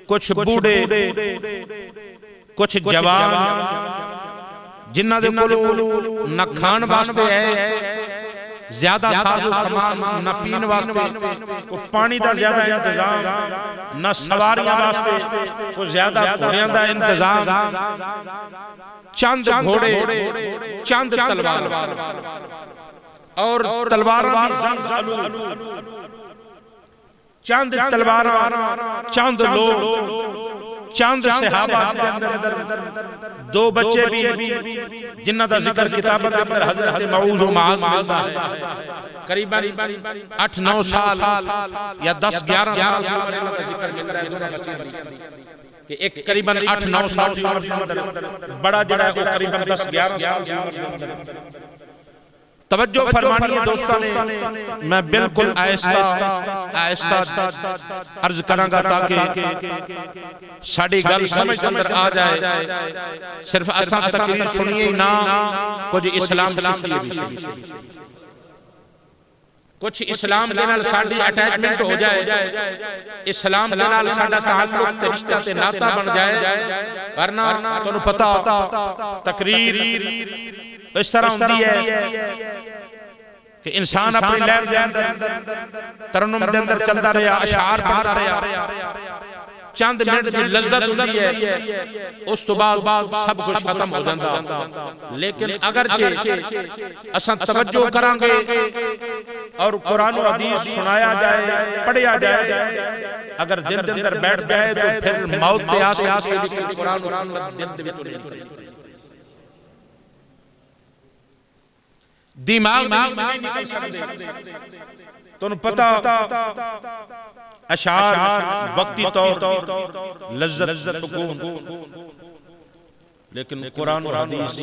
कुछ बूढ़े, कुछ जवान, जिन्हां दे कोल न खाण वास्ते है ज्यादा साजो समान, न पीण वास्ते को पानी दा ज्यादा इंतजाम, न सवारियां वास्ते को ज्यादा घोड़ियां दा इंतजाम। चंद घोड़े, चंद तलवार और तलवारां दी जंग चालू, चंद तलवारां, चंद लोग, चंद सहाबा दे अंदर दो बच्चे भी जिन्हां दा जिक्र किताबां दे अंदर हजरत मऊज व माज मिलदा है। करीबन 8-9 साल या 10-11 साल का जिक्र मिलदा है दोनों बच्चे कि एक करीबन 8-9 साल की उम्र के अंदर, बड़ा जड़ा है वो करीबन 10-11 साल की उम्र के अंदर। तवज्जो फरमानी है दोस्तों ने, मैं बिल्कुल आहिस्ता अर्ज करांगा ताकि साडी गल समझ अंदर आ जाए। सिर्फ असां तकरीर सुनिए ना, कुछ इस्लाम सीखिए, कुछ इस्लाम दे नाल साडी अटैचमेंट हो जाए, इस्लाम दे नाल साडा ताल्लुक ते रिश्ता ते नाता बन जाए। वरना तुहानू पता तकरीर इस तरह होंदी है कि इंसान अपनी लहर दे अंदर तरन्नुम दे अंदर चलदा रहा, अशार पढ़दा रहा, चंद मिनट की लज्जत होती है, उस तो बाद सब कुछ खत्म हो जाता। लेकिन अगर असां तवज्जो करांगे और कुरान और हदीस सुनाया जाए, पढ़िया जाए, अगर दिल के अंदर बैठ जाए तो फिर मौत के आस-पास कुरान और सुन्नत दिल दे विच निकल दिमाग नहीं निकल सकते। तुहानू पता अशार वक्ती तौर लज्जत सुकून, लेकिन कुरान और हदीस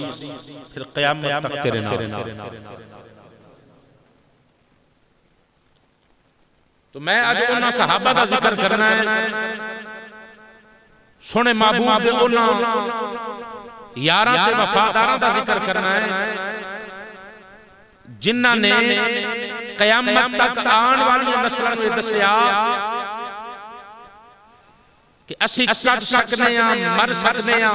फिर क़यामत तक तेरे नाम। तो मैं आज उन्हां सहाबा दा जिक्र करना है, सोने महबूब दे उन्हां यारां ते वफादारां दा जिक्र करना है जिन्हां ने क़यामत तक आने वाली नस्लां नूं दस्सिया कि असीं कट सकने आ, मर सकने आ,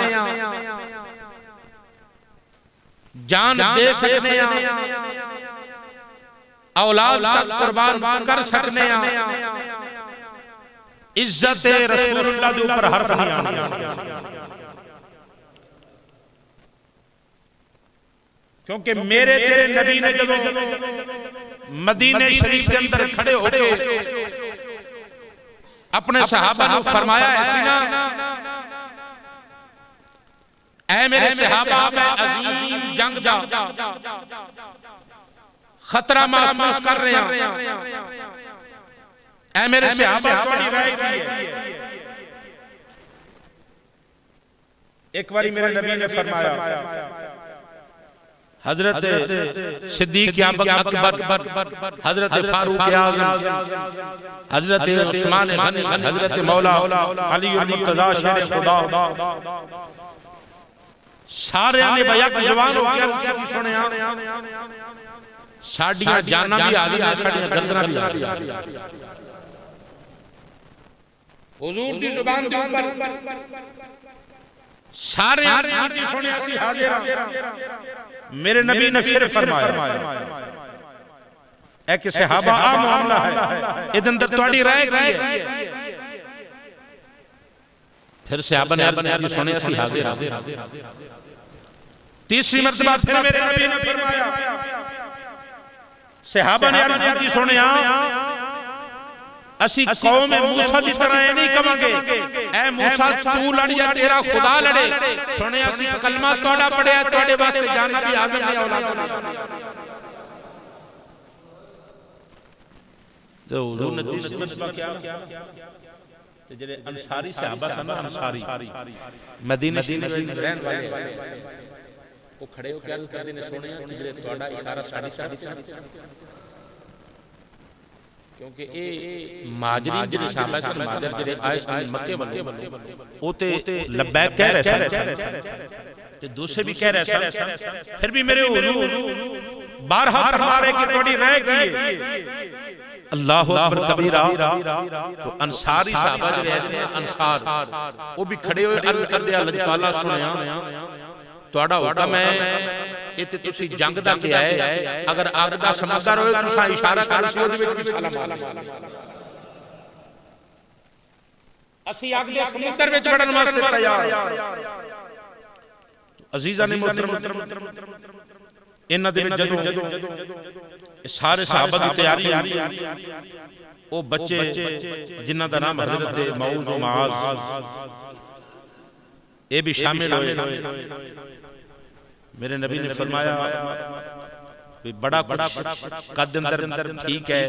जान दे सकने आ, औलाद तक कुर्बान कर सकने आ, इज्जत रसूलुल्लाह दे ऊपर हर्फ नहीं आना। क्योंकि मेरे तेरे नबी ने जब मदीने शरीफ के अंदर खड़े होके अपने सहाबा को फरमाया ऐसी ना, ऐ मेरे सहाबा, मैं अजीम जंग जा खतरा महसूस कर रहे हैं, ऐ मेरे सहाबा थोड़ी राय की है। एक बारी मेरे नबी ने फरमाया, हजरत सिद्दीक अकबर, हजरत फारूक आज़म, हजरत उस्मान गनी, हजरत मौला अली मुर्तज़ा शेर खुदा, सारे ने बैक जवान हो गया कि सुनिया साडियां जानां भी आ गई, साडियां गर्दनां भी आ गई। हुजूर दी जुबान दे ऊपर सारे ने सुनिया सी हाजिर। मेरे नबी ने फिर फरमाया, एक सहाबा आ मामला है, इधर अंदर तुम्हारी राय की है। फिर सहाबा ने अर्ज की सुने सी हाजिर। तीसरी मर्तबा फिर मेरे नबी ने फरमाया, सहाबा ने अर्ज की सुने असी कौम मूसा की तरह नहीं कहांगे, ऐ मूसा तू लड़ या तेरा खुदा लड़े। सुने असी कलमा तोड़ा पढ़िया, तोड़े वास्ते जाना भी आ गया औलाद। तो हुजूर ने तीसरी मर्तबा क्या ते जेड़े अंसारी सहाबा सन, अंसारी मदीने में रहने वाले वो खड़े हो के अर्ज करदे ने, सुने जेड़े तोड़ा इशारा साडी क्योंकि ए माजरी जेड़े सहाबा सन, माजर जेड़े आए सन मक्के वाले, ओ ते लब्बैक कह रहे सन ते दूसरे भी कह रहे सन। फिर भी मेरे हुजूर बारहा फरमा रहे कि थोड़ी राय की है, अल्लाह अकबर कबीरा। तो अंसारी साहबा जो ऐसे अंसार वो भी खड़े हुए अर्ज कर दिया लजपाला सुनिया तुहाडा हुक्म है इत्थे तुसी जंग दा क्या है अगर अग दा समुंदर होए तुसां इशारा कर सी ओदे विच छाला मार असी अग दे समुंदर विच वड़न वास्ते तैयार। अजीज़ां ने मोहतरम इन्हां दे विच जदों सारे सहाबा दी तैयारी वो बच्चे जिन्हां दा नाम हज़रत मऊज़ व मुआज़ ये भी शामिल हुए। मेरे नबी ने फरमाया भी बड़ा कुछ कद अंदर ठीक है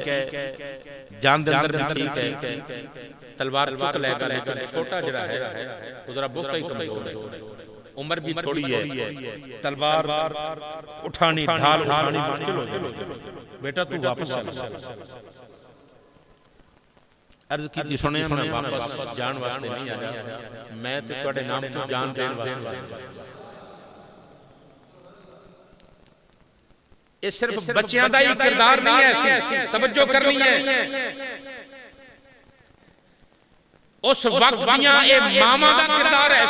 जान दे अंदर भी ठीक है तलवार चुक लेगा लेकिन छोटा जरा है वो जरा बहुत ही कमजोर है उम्र भी थोड़ी है तलवार उठानी ढाल उठानी मुश्किल हो जाए बेटा तू वापस चल। अर्ज की सुने मैं वापस जान वास्ते नहीं आया मैं ते तुहाडे नाम तो जान देन वास्ते। ये सिर्फ बच्चों का ही किरदार नहीं है तवज्जो करनी है उस वक्त दियां ये मामा का किरदार है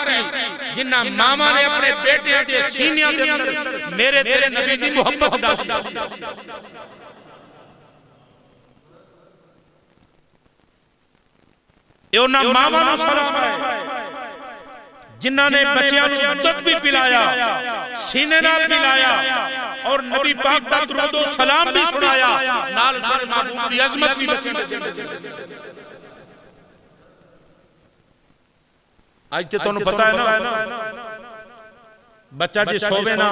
जिन्ना मामा ने अपने बेटे के सीनिया के अंदर मेरे तेरे नबी की मोहब्बत डाली। ये उन्हां मामा नूं सलाम है जिन्हां ने बच्चों को दुध भी पिलाया सीने नाल मिलाया और नबी पाक दा दुरूद व सलाम भी सुनाया नाल सारे महबूब दी अजमत भी बची। आज ते तुहानू पता है ना बच्चा जी सोवे ना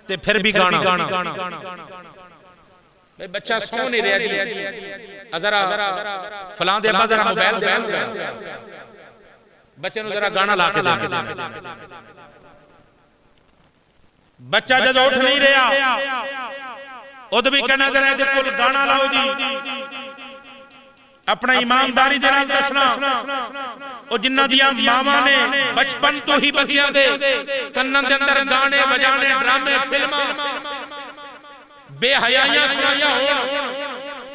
ते फिर भी गाना बच्चा सो नहीं रहा जरा फलां दे अब्बा जरा मोबाइल दे बच्चे नूं जरा गाना ला के दे बच्चा जब उठ नहीं रहा उद भी कहना जरा इहदे कोल गाना लाओ जी अपना ईमानदारी दे नाल दसना और जिन्हां दियां मावां ने बचपन तो ही बच्चियां दे कन्नां दे अंदर गाने बजाने ड्रामे फिल्मां बेहयाइयां सुनाइयां होण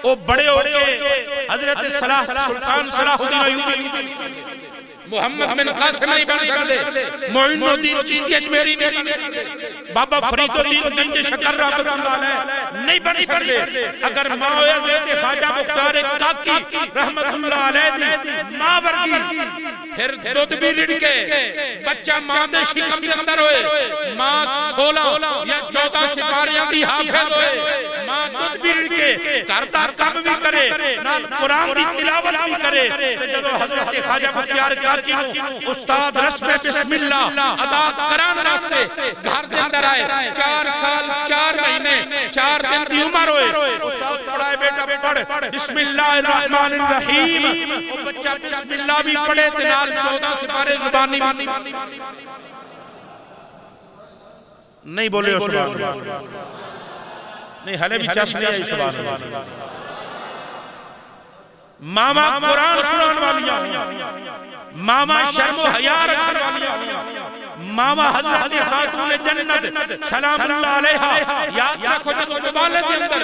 ओ बड़े हो के हजरत सुल्तान सलाहुद्दीन अय्यूबी मोहम्मद बिन कासिम नहीं बन सकते मोइनुद्दीन चिश्ती अजमेरी बाबा फरीदुद्दीन गंज शकर रहमतुल्लाह नहीं बन सकते अगर मां होए हजरत ख्वाजा मुख्तार काकी रहमतुल्लाह अलैह दी मां वर्गी फिर दूध भी रिड़के बच्चा मां दे शिकम दे अंदर होए मां 16 या 14 सिपारियां दी हाफिज होए मां दूध भी रिड़के घर दा काम भी करे नाल कुरान दी तिलावत भी करे ते जदों हजरत ख्वाजा मुख्तार उस्ताद रस्म बिस्मिल्लाह अदा कराने वास्ते घर के अंदर आए 4 साल 4 महीने 4 दिन की उम्र होए उस्ताद पढ़ाए बेटा पढ़ बिस्मिल्लाहिर रहमानिर रहीम वो बच्चा बिस्मिल्लाह भी पढ़े ते नाल 14 सिपारे जुबानी नहीं बोले सुभान अल्लाह नहीं हले भी चश्मे आई सुभान अल्लाह। मामा कुरान सुनाने वालियां मामा शर्म हया रखने वालियां मामा हजरत खातून जन्नत सलामुल्लाह अलैहा याद रखो जब मुबालग के अंदर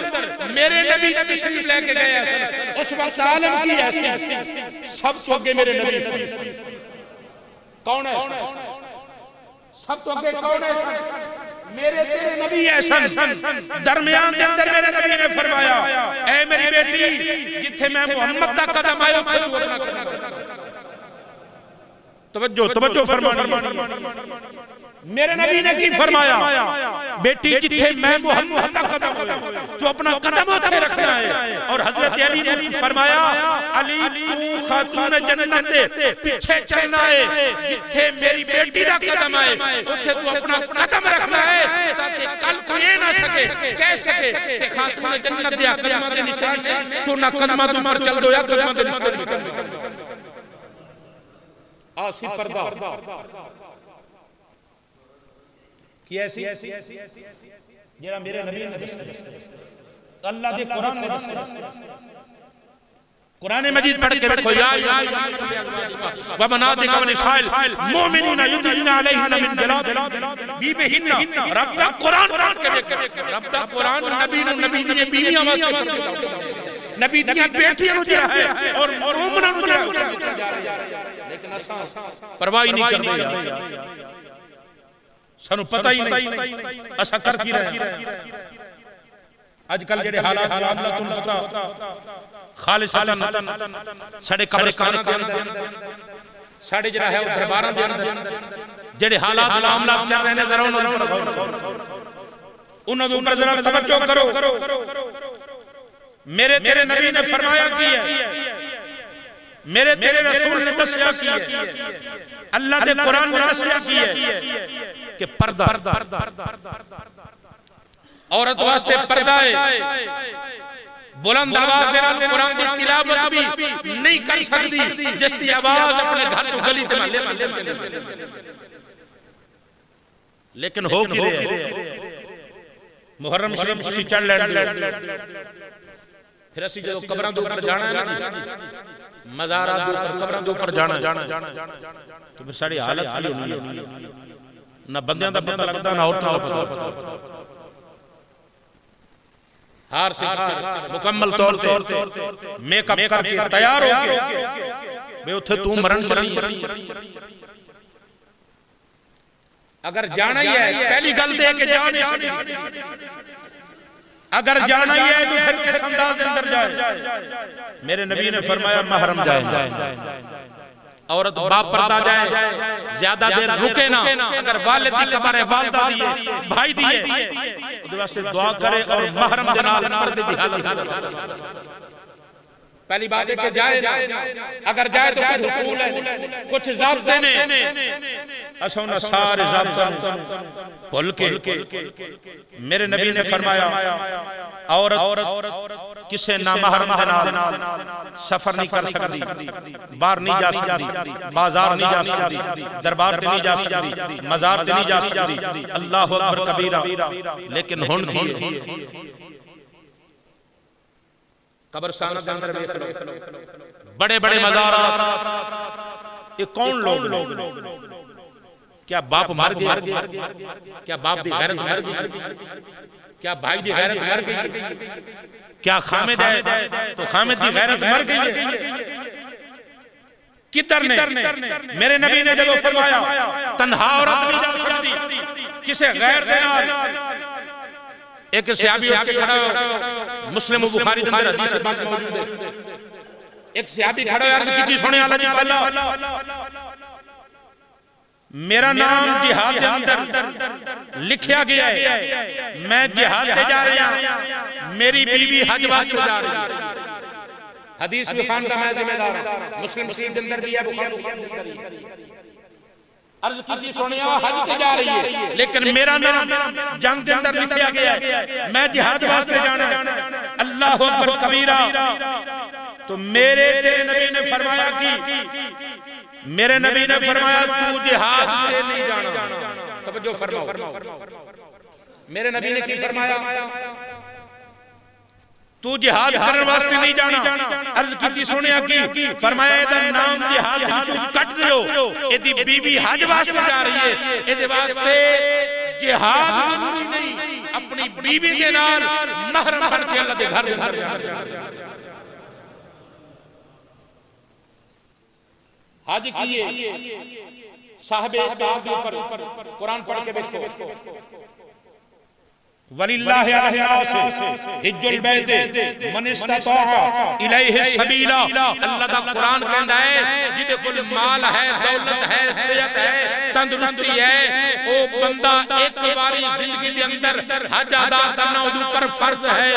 मेरे नबी तशरीफ लेके गए उस वक्त आलम की ऐसी सब तो आगे मेरे नबी कौन है सब तो आगे कौन है मेरे तेरे नबी ऐसन दरमियान के अंदर मेरे नबी ने फरमाया ऐ मेरी बेटी जिथे मैं मोहम्मद दा कदम आयो तवज्जो तवज्जो फरमानी मेरे नबी ने की फरमाया बेटी जिथे मैं मोहम्मद दा कदम आयो तो अपना कदम उठे रखना है और हजरत अली ने फरमाया अली तू खातून जन्नत दे पीछे चलना है जिथे मेरी बेटी दा कदम आए उथे तू अपना कदम रखना है ताकि कल कोई ना सके कह सके कि खातून जन्नत दे कदमां दे निशान से तू ना कदमां दे ऊपर चल दो या कदमां दे निशान आसी पर्दा की ऐसी जेड़ा मेरे नबी ने दस्या अल्लाह दे कुरान ने दस्या कुरान मजीद पढ़ के देखो या व मनातिक व निसाइल मुमिनीना युदनिना अलैहिन मिन जलाबिबिहिन्ना रब दा कुरान पढ़ के देखो रब दा कुरान नबी नु नबी दी बीवियां वास्ते नबी दियां बेटियां नु जिहड़ा है और मोमिनां नु जिहड़ा, लेकिन असां परवाह नहीं करदे यार, सानू पता ही नहीं असां कर की रहे। अजकल जेडे हालात मामला तुहानू पता खालिसतन साडे कब्रिस्तान दे अंदर साडे जिहड़ा है दरबारां दे अंदर जेडे हालात मामला चल रहे ने, जरा उन्हां दे ऊपर जरा तवज्जो करो। मेरे तेरे नबी ने फरमाया की है, मेरे तेरे रसूल ने दस्या की है, अल्लाह दे कुरान ने दस्या की है कि पर्दा औरत वास्ते पर्दा है, बुलंद आवाज दे नाल कुरान दी तिलावत भी नहीं कर सकदी जिसकी आवाज अपने घर तो गली ते महल्ले में चले। लेकिन हो की रहे मुहर्रम शरीफ ਅਸੀਂ चढ़ ਲੈਣ, फिर ਅਸੀਂ ਜਦੋਂ ਕਬਰਾਂ ਦੇ ਉੱਪਰ ਜਾਣਾ है ना, मज़ारात ਦੇ ਉੱਪਰ ਕਬਰਾਂ ਦੇ ਉੱਪਰ ਜਾਣਾ तो फिर साड़ी हालत की होनी है, ना बंदियां दा पता लगदा ना औरतां दा पता। हार से मुकम्मल तौर पे मेकअप करके तैयार होके वे उथे तू मरण चली। अगर जाना ही है पहली गल दे के जाने, अगर जाना ही है तो फिर किस अंदाज के अंदर जाए। मेरे नबी ने फरमाया महरम जाए, औरत बाप पर्दा जाए, ज्यादा देर रुके ना। अगर वालिद दी कबर है, वालिदा दी है, भाई दी है, उहदे वास्ते दुआ करे और महरम दे नाल पर्दे दी हालत। पहली बात है कि जाए ना, अगर जाए तो कुछ उसूल है, कुछ ज़ाब्ते ने, असां उन्हां सारे ज़ाब्तां भुल के मेरे नबी ने फरमाया औरत किसे नामहरम दे नाल सफर नहीं कर सकती, बाहर नहीं जा सकती, बाजार नहीं जा सकती, दरबार ते नहीं जा सकती, मजार ते नहीं जा सकती। अल्लाहु अकबर कबीरा। लेकिन हुण की कब्रिस्तान के अंदर देख लो बड़े बड़े मज़ारात, ये कौन लोग? क्या बाप मर गया? क्या बाप दी गैरत मर गई? क्या भाई दी गैरत मर गई? क्या खामिद है तो खामिद दी गैरत मर गई है? किधर ने? मेरे नबी ने जब फरमाया तन्हा औरत नहीं जा सकती किसे गैर दे नाल। एक सहाबी उठ के खड़ा हो, मुस्लिम बुखारी के अंदर हदीस बात मौजूद है। एक सहाबी खड़ा हो, अर्ज की सुने अल्लाह दी अल्लाह मेरा नाम जिहाद के अंदर लिखा गया है, मैं जिहाद पे जा रहा हूं, मेरी बीवी हज वास्ते जा रही है। हदीस बुखारी का मैं जिम्मेदार हूं, मुस्लिम शरीफ के अंदर भी है, बुखारी के अंदर भी है। अर्ज की सुनिया हज पे जा रही है, लेकिन मेरा नाम जंग के अंदर लिखा गया है, मैं जिहाद वास्ते जाना है। अल्लाह अकबर कबीरा। तो मेरे तेरे नबी ने फरमाया कि मेरे नबी ने फरमाया तू जिहाद पे नहीं जाना। तवज्जो फरमाओ, मेरे नबी ने की फरमाया तू जिहाद करने वास्ते नहीं जाना। अर्ज की सुनिया की फरमाया एदा नाम जिहाद विचों कट दियो, एदी बीवी हज वास्ते जा रही है, एदे वास्ते जिहाद जरूरी नहीं, अपनी बीवी दे नाल महरम बन के अल्लाह दे घर दे अंदर हज किए। साहिब इस्ताद के ऊपर कुरान पढ़ के देखो, वलिल्लाहि अलैहिन्नास हिज्जुल बैत मन इस्तता इलैहि सबीला। अल्लाह दा कुरान कहंदा है जिदे कोल माल है, दौलत है, सेहत है, तंदुरुस्ती है, ओ बंदा एक बारी जिंदगी दे अंदर हज अदा करना उदे ऊपर फर्ज है।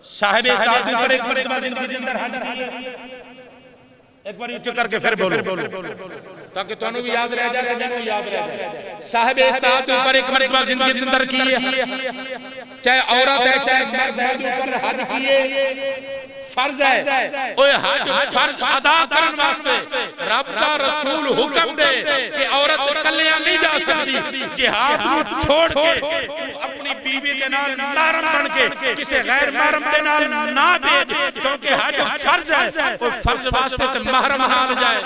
साहिब इस्ताद के ऊपर एक मरतबा जिंदगी के अंदर हज किया। एक बार ऊंचा करके फिर बोलो ताकि तुहानू भी याद रह जाए, मैनू याद रह जाए। साहिब इस्ताद के ऊपर एक मरतबा जिंदगी के अंदर किए, चाहे औरत है चाहे मर्द है, ऊपर हज किए फर्ज है। ओए हज फर्ज अदा करने वास्ते रब दा रसूल हुक्म दे कि औरत कल्लियां नहीं जा सकती, जिहाद को छोड़ के अपनी बीवी के नाल महरम बन के किसी गैर महरम के नाल ना भेज, क्योंकि हज फर्ज है। और फर्ज वास्ते ते महरम हाल जाए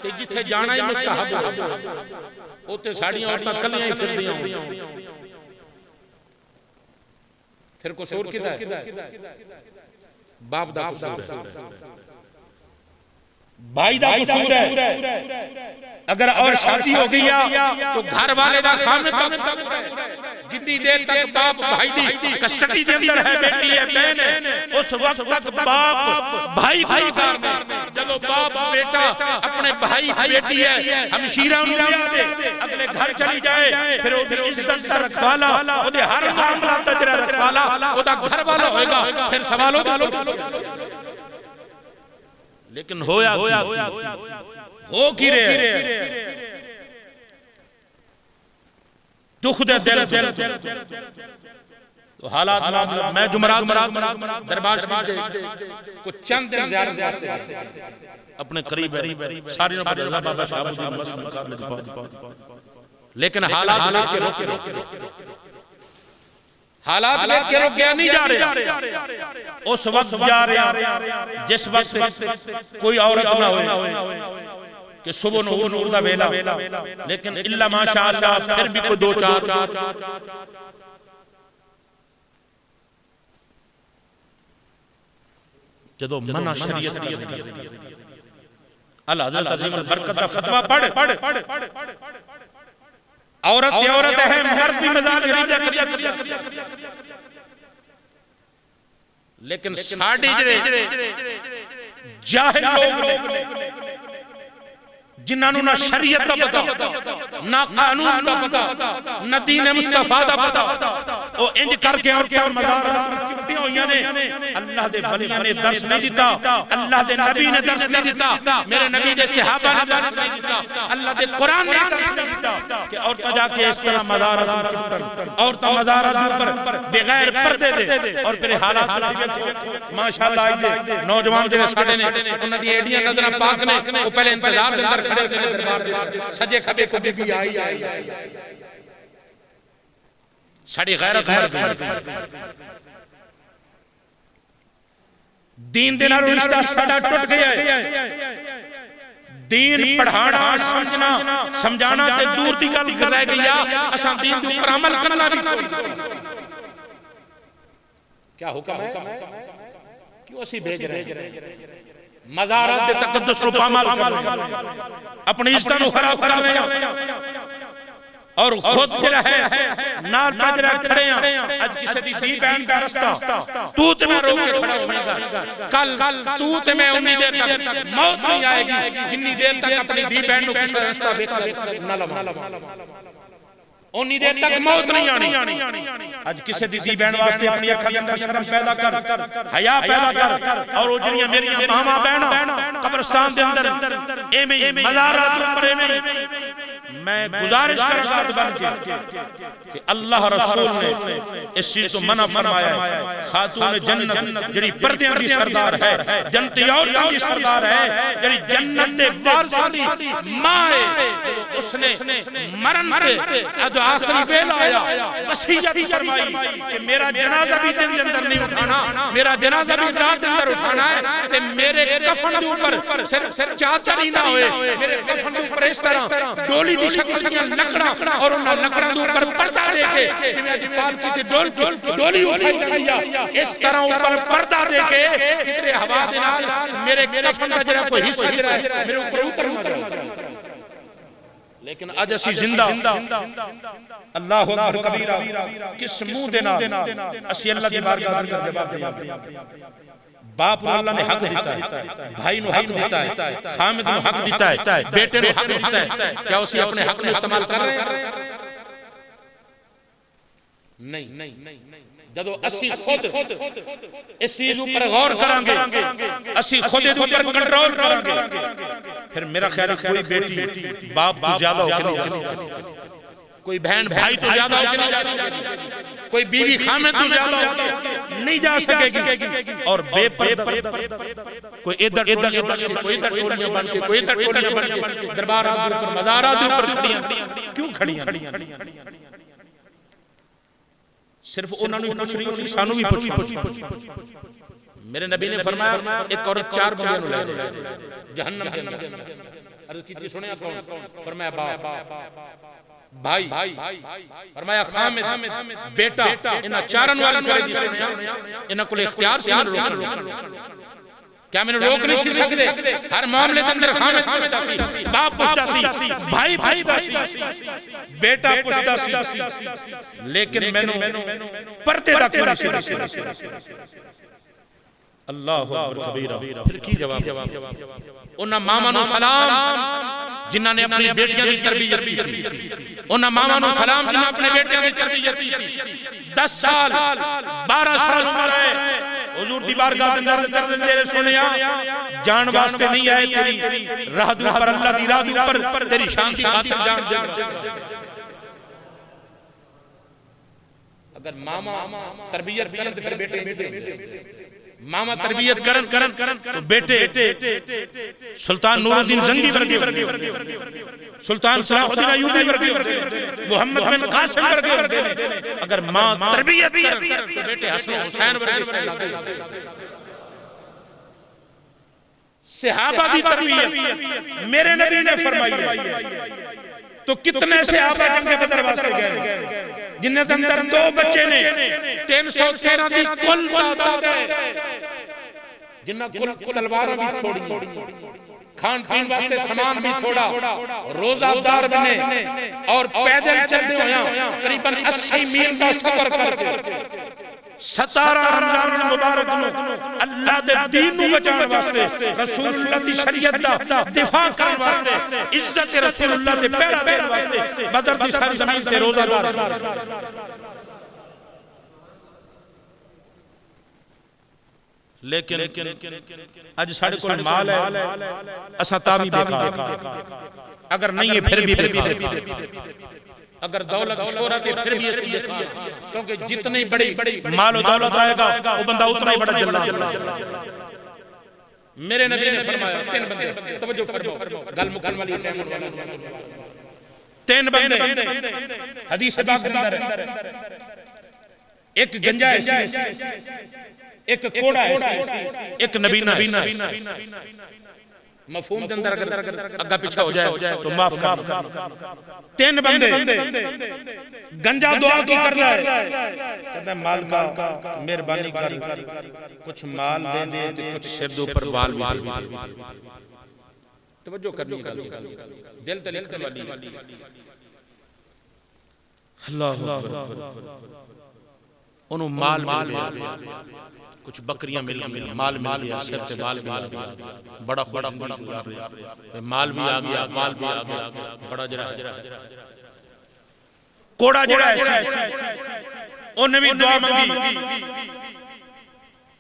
ते जिथे जाना ही मुस्तहब है, ओते साड़ियां औरतां कल्लियां ही फिरदियां। फिर कसूर किदा है? बाप दा कसूर है, भाई दा कसूर है। अगर और शादी हो गई तो घर वाले दा खामिद है। जितनी देर तक बाप भाई दी कस्टडी के अंदर है, बेटी है, बहन है, उस वक्त तक बाप भाई को मारना। जब बाप बेटा अपने भाई बेटी है हमशीरा अगले घर चली जाए, फिर इज्जत का रखवाला, ओदे हर मामला दा जरा रखवाला ओदा घर वाला होएगा। फिर सवाल हो लेकिन होया हो की रे दुख दे दिल तो हालात मैं जुमरात दरबार शरीफ को चंद दिन ज़ियारत वास्ते अपने करीब सारे बाबा साहब लेकिन हालात लेके रुक गया नहीं जा रहे। उस वक्त जा रहे जिस वक्त कोई औरत ना हो कि सुबह नूर दा वेला, लेकिन इल्ला माशाअल्लाह फिर भी कोई दो चार जदों मना शरीयत अल हज़रत अज़ीम अल बरकत दा फतवा पढ़ औरत है, मर्द भी मजाल लेकिन साडे जेड़े जाहिल लोग जिन्हां ना शरीयत दा पता, ना कानून दा पता, ना दीन मुस्तफा दा पता, ओ इंज करके औरतां मज़ार चिपटियां होईयां ने। अल्लाह दे वलियां ने दर्श नहीं दिता, अल्लाह दे नबी ने दर्श नहीं दिता, मेरे नबी दे सहाबा ने दर्श नहीं दिता, अल्लाह दे कुरान ने दर्श नहीं दिता कि औरतां जाके इस तरह मज़ार चिपटन, औरतां मज़ार दे ऊपर बगैर पर्दे दे। और फिर हालात माशाअल्लाह दे नौजवान जेड़े साडे ने उन्हां दी एडियां नज़रां पाक ने, ओ पहले इंतजार दे अंदर दरबार सजे खबे को बीबी आई साड़ी गैरत दीन दे नाल रिश्ता साडा टूट गया है। दीन पढ़ाना समझना समझाना ते दूर दी गल रह गई आ, असां दीन दे ऊपर अमल करना भी क्या हुक्म है? क्यों असी भेज रहे हैं मज़ारात दे तकद्दुस नु पामाल अपनी इज्जत नु खराब कर रहे हैं और खुद जरा है नाल पजरा खड़े हैं। आज किसी दी धी बहन का रास्ता तू ते मैं रोक के खड़ा होऊंगा, कल तू ते मैं उन्नी देर तक मौत नहीं आएगी जितनी देर तक अपनी धी बहन नु किसी रास्ता ना लवा, उन्नी देर तक मौत नहीं आनी। आज किसी दी धी बहन वास्ते अपनी अखां दे अंदर शर्म पैदा कर, हया पैदा कर, और ओ जड़ियां मेरियां मावां बहनां कब्रिस्तान दे अंदर एवें मज़ारात ऊपर एवें मैं गुजारिश करदा बन के कि अल्लाह रसूल ने इस चीज तो मना फरमाया है। खातून जन्नत जड़ी पर्दियां दी सरदार है, जन्नती औरतां दी सरदार है, जड़ी जन्नत दे वारसां दी मां है, उसने मरण ते अद आखिरी वेला आया वसीयत फरमाई कि मेरा जनाजा भी दिन के अंदर नहीं उठाना, मेरा जनाजा भी रात के अंदर उठाना है ते मेरे कफन दे ऊपर सिर्फ चादर ही ना होए, मेरे कफन दे ऊपर इस तरह डोली दी शक्ल दी लकड़ा और उन लकड़ां दे ऊपर पर्दा देके जिवें अज पालकी ते डोली उठाई गई आ, इस तरह ऊपर पर्दा देके कितने हवा दे नाल मेरे कफन दा जेड़ा कोई हिस्सा जेड़ा मेरे ऊपर उतरना। लेकिन आज असी जिंदा अल्लाहु अकबर कबीरा किस मुंह दे नाल असी अल्लाह दी बारगाह दा जवाब देंगे? बाप को अल्लाह ने हक दिता है, भाई नु हक दिता है, खामिद नु हक दिता है, बेटे नु हक दिता है, क्या उसी अपने हक में इस्तेमाल कर रहे हैं? नहीं। जदों असी खुद इस चीज ऊपर गौर करांगे, असी खुद दे ऊपर कंट्रोल करांगे, फिर मेरा ख्याल है कोई बेटी बाप तो ज्यादा हो के नहीं, कोई बहन भाई तो ज्यादा हो के नहीं जा सकेगी, कोई बीवी खामिद तो ज्यादा हो के नहीं जा सकेगी। और बेपर्दा कोई इधर कोई इधर टोलियां बन के, कोई इधर टोलियां बन के दरबारात दे ऊपर मज़ारात दे ऊपर खड़ियां क्यों खड़ियां? सिर्फ उन्हां नूं पुछ रही होनी, सानू भी पुछ। मेरे नबी ने फरमाया एक औरत 4 बंदियां नूं ले जहन्नम दे अंदर। अर्ज कीती सुनिया कौन? फरमाया बाप। भाई फरमाया खामिद बेटा इन्हां चारन वाली करे दी सुनिया इन्हां कोल इख्तियार सी रोक क्या मैंने रोक नहीं सी सकदे हर मामले के अंदर खामिद पुछदा सी बाप पुछदा सी भाई पुछदा सी बेटा पुछदा सी लेकिन मैनू पर्दे दा कोई सी अल्लाहु अकबर कबीरा फिर की जवाब उन्हां मामा नु सलाम जिन्हां ने अपनी बेटियां दी तरबियत की उन्हां मामा नु सलाम जिन्हां अपने बेटियां दी तरबियत की 10 साल 12 साल उम्र है हुजूर दी बारगाह दे अंदर कर देंदे रे सोनिया जान वास्ते नहीं आए तेरी राह दे ऊपर अल्लाह दी राह दे ऊपर तेरी शान दी खातिर जान दे अगर मामा तरबियत करन तो फिर बेटे मामा तरबियत करन तो बेटे सुल्तान नूरुद्दीन जंगी वर्गे सुल्तान सलाहुद्दीन अय्यूबी वर्गे मोहम्मद बिन कासिम वर्गे अगर मां तरबियत करन तो बेटे हसन हुसैन वर्गे सहाबा दी तरबियत मेरे नबी ने फरमाई तो कितने सहाबा जंगे बदर वास्ते गए जिन्हें अंदर 2 बच्चे ने 313 दी कुल तादाद है जिन्हां कुल तलवारां भी थोड़ी खान पीन वास्ते सामान भी थोड़ा रोजादार बने और पैदल चलते होया करीबन 80 मील का सफर करके 17 रमजान मुबारक नु अल्लाह दे दीन नु बचाने वास्ते रसूलुल्लाह दी शरीयत दा दिफा करने वास्ते इज्जत रसूलुल्लाह दे पहरा देने वास्ते बदर दी सारी जमीन ते रोजादार लेकिन आज साढ़े को माल है असा तावी बेकार अगर नहीं है फिर भी बेकार अगर दौलत शोहरत है फिर भी ऐसी क्योंकि जितनी बड़ी माल और दौलत आएगा वो बंदा उतना ही बड़ा जल्ला मेरे नबी ने फरमाया 3 बंदे तवज्जो फरमाओ गल मुकन वाली टाइम वाला 3 बंदे हदीस पाक के अंदर एक गंजा है एक कोड़ा है एक नबीना है मफहूम के अंदर अगर अग्गा पीछा हो जाए तो माफ कर 3 बंदे गंजा दुआ की करता है कहता है माल का मेहरबानी कर कुछ माल दे दे तो कुछ सिर दे ऊपर बाल भी तवज्जो करनी दिल ते लिखने वाली अल्लाह ओनु माल मिल गया कुछ बकरियां मिल गई माल मिल गया सिर ते माल मिल गया बड़ा माल भी आ गया माल भी आ गया बड़ा जरा कोड़ा जड़ा है ओने भी दुआ मांगी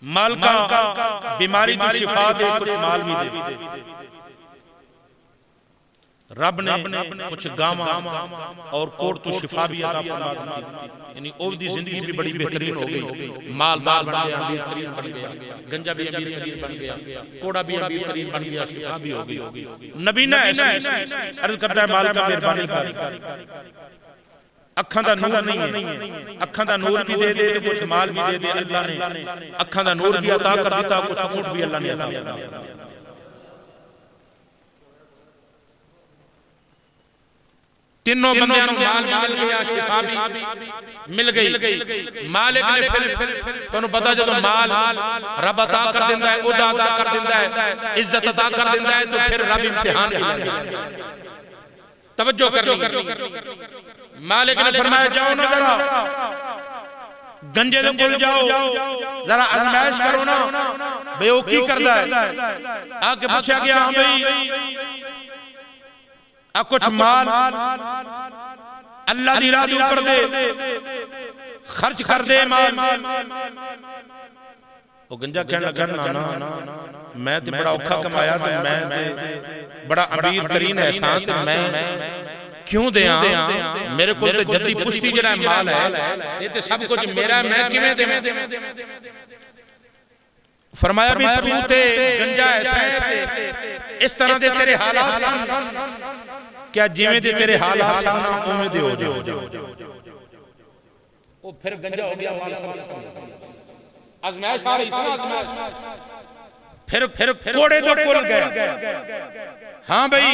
माल का बीमारी की शिफा दे कुछ माल भी दे रब ने कुछ गामा और कोट तो शिफा भी अता फरमा दी यानी और दी जिंदगी भी बड़ी बेहतरीन हो गई मालदार बन गया अमीर तरीन बन गया गंजा भी अमीर तरीन बन गया कोड़ा भी अमीर तरीन बन गया शिफा भी हो गई नबी ने ऐसा अर्ज करता है माल का मेहरबानी कर अखां दा नूर नहीं है अखां दा नूर भी दे दे तो कुछ माल भी दे दे अल्लाह ने अखां दा नूर भी अता कर दिता कुछ ऊंट भी अल्लाह ने अता किया तीनों बंदे माल मिल गया शिफा भी मिल गई मालिक ने फिर तन्नू पता जदों माल रब अता कर दिंदा है उदा अता कर दिंदा है इज्जत अता कर दिंदा है तो फिर रब इम्तिहान लेंदा है तवज्जो करनी मालिक ने फरमाया जाओ ना जरा गंजे दे कोल जाओ जरा आजमाइश करो ना बे ओ की करदा है आके पूछा गया हां भाई आ कुछ माल अल्लाह दी राह दे ऊपर दे खर्च कर दे माल ओ गंजा कहने लगा ना मैं ते बड़ा औखा कमाया ते मैं ते बड़ा अमीर तरीन एहसान ते मैं क्यों देया मेरे को तो जद्दी पुश्ती जड़ा माल है ये ते सब कुछ मेरा मैं किवें देवां फरमाया भी तू ते गंजा ऐसा है इस तरह दे तेरे हालात क्या जिवें दे तेरे हालात उवें दे हो जाओ ओ फिर गंजा हो गया माल सब आजमाइश आ रही सुना आजमाइश फिर कोड़े तो कुल गए। हाँ भाई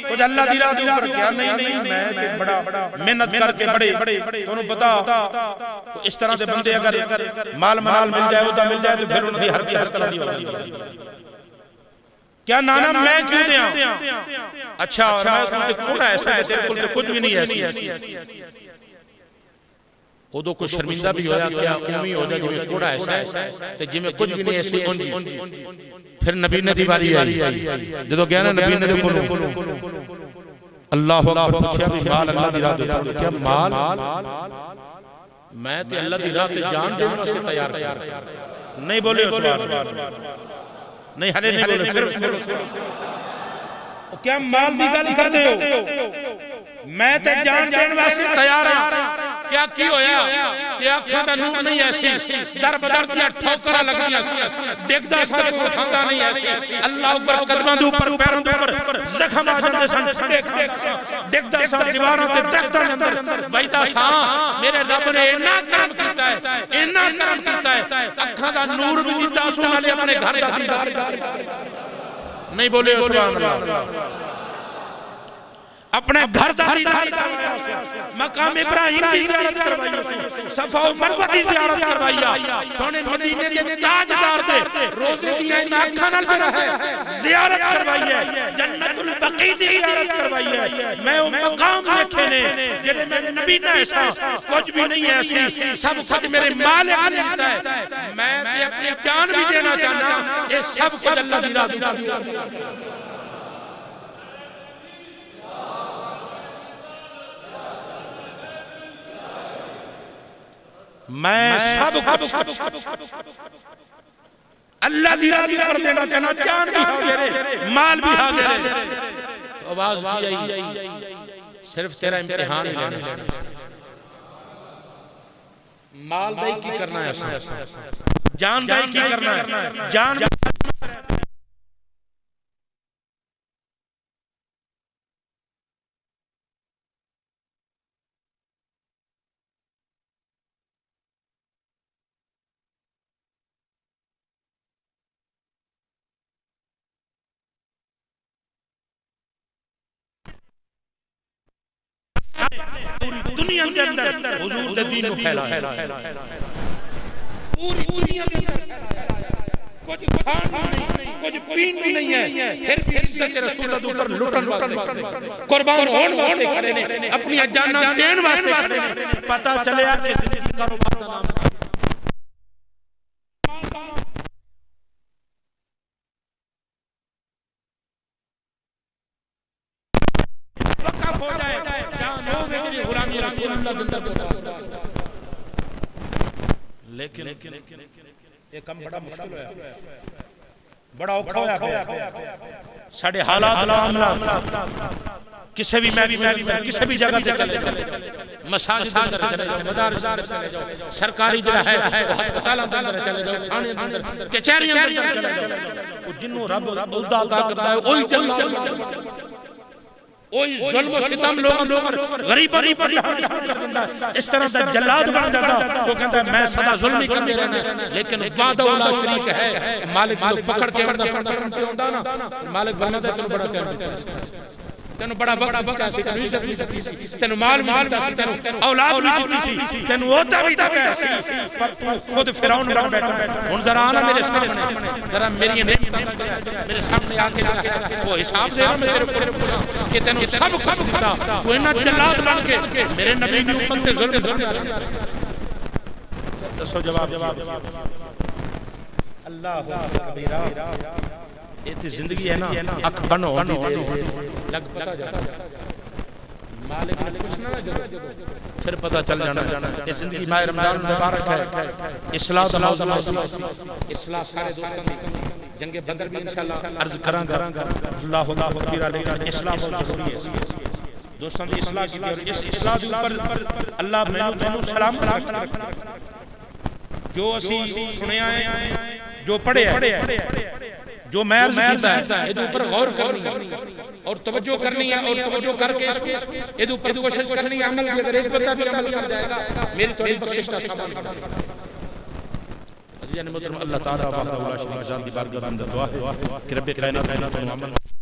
कुछ अल्लाह दी राह ऊपर क्या नहीं मैं ते बड़ा मेहनत करके बड़े तुहानू पता तो इस तरह के बंदे अगर माल मिल जाए उदा मिल जाए तो फिर उनकी हरकत इस तरह दी होगी। क्या नाना मैं क्यों दिया अच्छा मैं कोड़ा ऐसा है तेरे कोल कुछ भी नहीं ऐसी उदो कुछ शर्मिंदा भी होया क्या उम्मी हो जाए जिवें कोड़ा ऐसा है ते जिवें कुछ भी नहीं ऐसी उंज। फिर नबी ने दी वारी आई जदों गया ना नबी ने दे कोल अल्लाह अकबर पूछया भी माल अल्लाह दी राह ते क्या माल मैं ते अल्लाह दी राह ते जान देने वास्ते तैयार नहीं बोले सुभान नहीं हले नहीं बोले फिर क्या माल दी गल करदे हो मैं ते जान देने वास्ते तैयार हां क्या की होया कि अखां दा नूर नहीं ऐसी दर बदर दी ठोकरां लगदियां सी देखदा सा तो उठांदा नहीं ऐसी अल्लाह अकबर कदमां दे ऊपर पैरां दे ऊपर जख्म आ जांदे सन देखदा सा दीवारां ते दरख्तां दे अंदर बैठा सा मेरे रब ने इन्ना करम कीता है अखां दा नूर भी दिता सो नाले अपने घर दा दीदार नहीं बोले सुभान अल्लाह अपने घर दा दीदार करवाया मकाम इब्राहिम की ज़ियारत करवाई सफा और मरवा की ज़ियारत करवाई सोने मदीने दे ताजदार दे रोजे दी इन अखां नाल मेरा है ज़ियारत करवाई है जन्नतुल बकी दी ज़ियारत करवाई है मैं वो मकाम देखे ने जेड़े मेरे नबी ने ऐसा कुछ भी नहीं है ऐसी सब कुछ मेरे मालिक ने दिता है मैं अपनी जान भी देना चाहना ये सब कुछ अल्लाह दी राह मैं सब अल्लाह दी राह पर देना चाहना जान भी हाजिर माल भी हाजिर तो आवाज भी आई सिर्फ तेरा इम्तिहान ही लेना माल दाई की करना है जान दाई की करना है जान पूरी दुनिया के अंदर हुजूर दे दीन को फैलाया पूरी दुनिया के अंदर कुछ खान नहीं कुछ पीन भी नहीं है फिर भी इज्जत रसूल के ऊपर लुटन वास्ते कुर्बान होने वास्ते खड़े ने अपनी जानां देने वास्ते खड़े ने पता चलिया कि जिंदगी कारोबार का नाम वक़्फ़ हो जाए लेकिन ये कम बड़ा मुश्किल होया बड़ा औखा होया साडे हालात किसी भी मैं किसी भी जगह पे चले मसाजिद अंदर चले जाओ मदारिस अंदर चले जाओ सरकारी जरा है वो अस्पताल अंदर चले जाओ थाने अंदर कचहरी अंदर चले जाओ वो जिन्नो रब उदा अदा करता है वही जल्ला ओई जुल्म सितम लोग गरीबी पर कर देंदा इस तरह दा जल्लाद बन जाता वो कहता है मैं सदा जुल्म ही करते रहना लेकिन वादा ला शरीक है मालिक को पकड़ के होंदा ना मालिक बनदा तैनू बड़ा टाइम तेन बड़ा वक्त सी तेन इज्जत सी तेन माल मिलता सी तेन औलाद मिलती सी तेन ओदा भी तक है पर तू खुद फिरौन बन बैठा हुन जरा आना मेरे सामने जरा मेरी मेरे सामने आके वो हिसाब दे मैं तेरे को कि तेन सब कुछ दिता तू इना जल्लाद बन के मेरे नबी की उम्मत पे जुल्म दसो जवाब अल्लाह कबीरा ये तो जिंदगी है ना अख बनो लग पता जाता मालिक ने कुछ ना फिर पता चल जाना ये जिंदगी माह रमजान मुबारक है इस्लाह दा मौजू इस्लाह सारे दोस्तों दी जंगे बदर भी इंशाअल्लाह अर्ज करांगा अल्लाह अकबर लेकिन इस्लाह बहुत जरूरी है दोस्तों दी इस्लाह की और इस इस्लाह दे ऊपर अल्लाह मैनू तुहानू सलाम रखे जो असी सुनिया है जो पढ़िया जो मैं अर्ज कीता है इहदे ऊपर गौर करनी और तवज्जो करनी है और तवज्जो करके इहदे ऊपर कोशिश करनी है अमल की अगर एक बंदा भी अमल कर जाएगा मेरी थोड़ी बख्शिश का सामान अल्लाह ताला वहदहु ला शरीक ला दी बारगाह में दुआ है कि रब कायनात